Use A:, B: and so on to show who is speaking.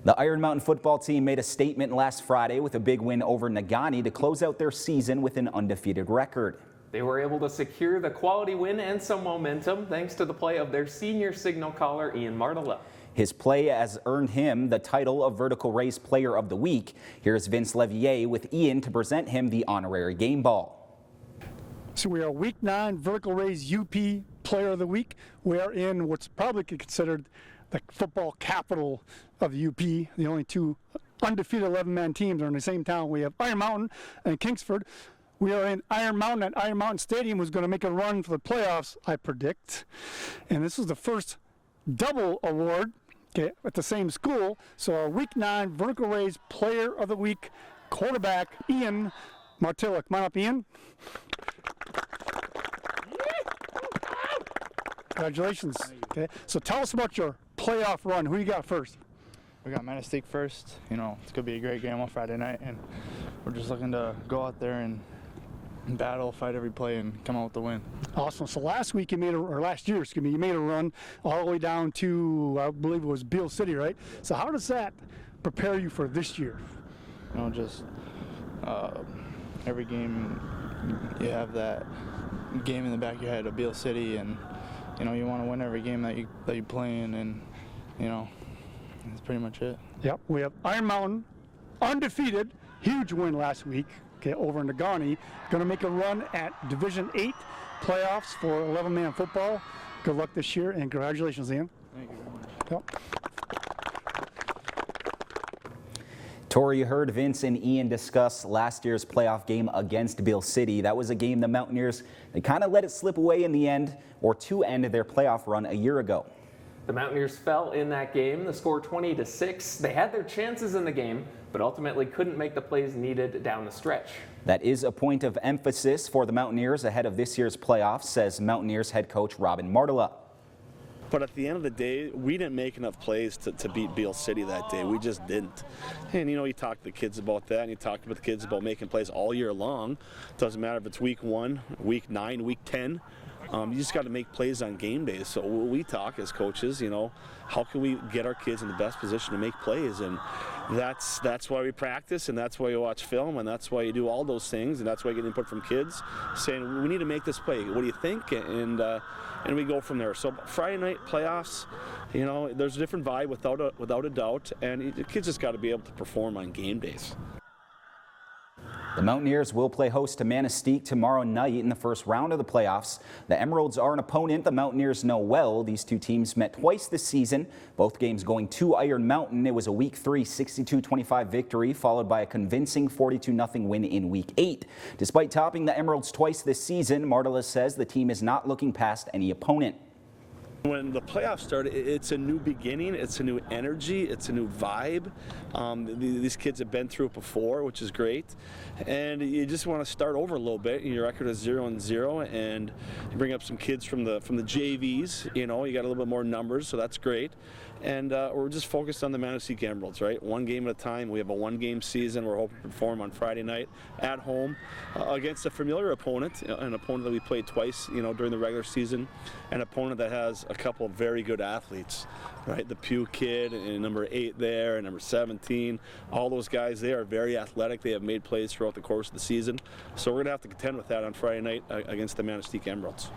A: The Iron Mountain football team made a statement last Friday with a big win over Negaunee to close out their season with an undefeated record.
B: They were able to secure the quality win and some momentum thanks to the play of their senior signal caller, Ian Marttila.
A: His play has earned him the title of Vertical Race Player of the Week. Here's Vince Levier with Ian to present him the honorary game ball.
C: So we are Week 9 Vertical Race UP Player of the Week. We are in what's probably considered the football capital of the UP. The only two undefeated 11-man teams are in the same town. We have Iron Mountain and Kingsford. We are in Iron Mountain at Iron Mountain Stadium, who's going to make a run for the playoffs, I predict. And this is the first double award at the same school. So our Week 9 Vertical Race Player of the Week quarterback, Ian Marttila. Come on up, Ian. Congratulations. Okay, so tell us about your playoff run. Who you got first?
D: We got Manistee first. You know, it's going to be a great game on Friday night, and we're just looking to go out there and battle, fight every play, and come out with the win. Awesome.
C: So last week you made last year, you made a run all the way down to, I believe it was Beale City, right? So how does that prepare you for this year?
D: You know, just every game you have that game in the back of your head of Beale City, and you know, you want to win every game that you play in, and you know, that's pretty much it.
C: Yep, we have Iron Mountain, undefeated, huge win last week, over in Negaunee. Going to make a run at Division 8 playoffs for 11-man football. Good luck this year, and congratulations, Ian.
D: Thank you very much.
C: Yep.
A: Tori, you heard Vince and Ian discuss last year's playoff game against Beale City. That was a game the Mountaineers, they kind of let it slip away in the end, or to end their playoff run a year ago.
B: The Mountaineers fell in that game. The score 20-6. They had their chances in the game, but ultimately couldn't make the plays needed down the stretch.
A: That is a point of emphasis for the Mountaineers ahead of this year's playoffs, says Mountaineers head coach Ian Marttila.
E: But at the end of the day, we didn't make enough plays to beat Beale City that day. We just didn't. And, you know, you talk to the kids about that, and you talk to the kids about making plays all year long. Doesn't matter if it's week 1, week 9, week 10. You just got to make plays on game days. So we talk as coaches, you know, how can we get our kids in the best position to make plays? And that's why we practice, and that's why you watch film, and that's why you do all those things, and that's why you get input from kids saying, we need to make this play. What do you think? And we go from there. So Friday night playoffs, you know, there's a different vibe without a doubt, and the kids just got to be able to perform on game days.
A: The Mountaineers will play host to Manistee tomorrow night in the first round of the playoffs. The Emeralds are an opponent the Mountaineers know well. These two teams met twice this season, both games going to Iron Mountain. It was a Week 3 62-25 victory, followed by a convincing 42-0 win in Week 8. Despite topping the Emeralds twice this season, Marttila says the team is not looking past any opponent.
E: When the playoffs started, it's a new beginning, it's a new energy, it's a new vibe. These kids have been through it before, which is great. And you just want to start over a little bit. Your record is 0-0, and you bring up some kids from the JVs. You know, you got a little bit more numbers, so that's great. And we're just focused on the Manistee Emeralds, right? One game at a time. We have a one-game season. We're hoping to perform on Friday night at home against a familiar opponent, an opponent that we played twice, you know, during the regular season, an opponent that has a couple of very good athletes, right? The Pew kid and number 8 there, and number 17. All those guys, they are very athletic. They have made plays throughout the course of the season. So we're going to have to contend with that on Friday night against the Manistee Emeralds.